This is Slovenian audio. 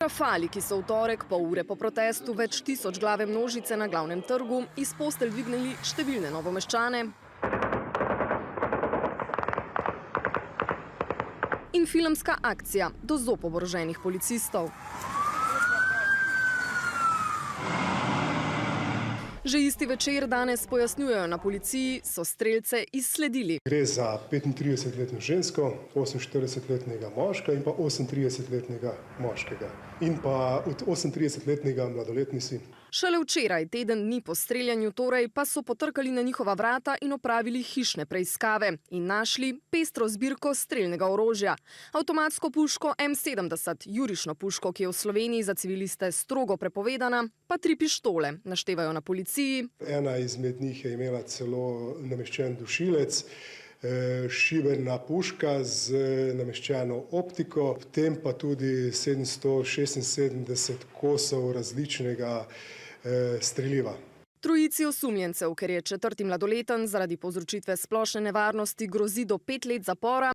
Rafali, ki so v torek, pol ure po protestu več tisoč glave množice na glavnem trgu, iz postelj dvignili številne Novomeščane in filmska akcija do zob oboroženih policistov. Že isti večer danes pojasnjujejo na policiji, so strelce izsledili. Gre za 35-letno žensko, 48-letnega moška in pa 38-letnega moškega. In pa 38-letnega mladoletni sin. Šele včeraj, teden dni po streljanju torej, pa so potrkali na njihova vrata in opravili hišne preiskave in našli pestro zbirko strelnega orožja. Avtomatsko puško M70, jurišno puško, ki je v Sloveniji za civiliste strogo prepovedana, pa 3 pištole, naštevajo na policiji. Ena izmed njih je imela celo nameščen dušilec, šiberna puška z nameščeno optiko, potem pa tudi 776 kosov različnega streliva. Trojici osumljencev, ker je 4. mladoleten zaradi povzročitve splošne nevarnosti grozi do 5 let zapora,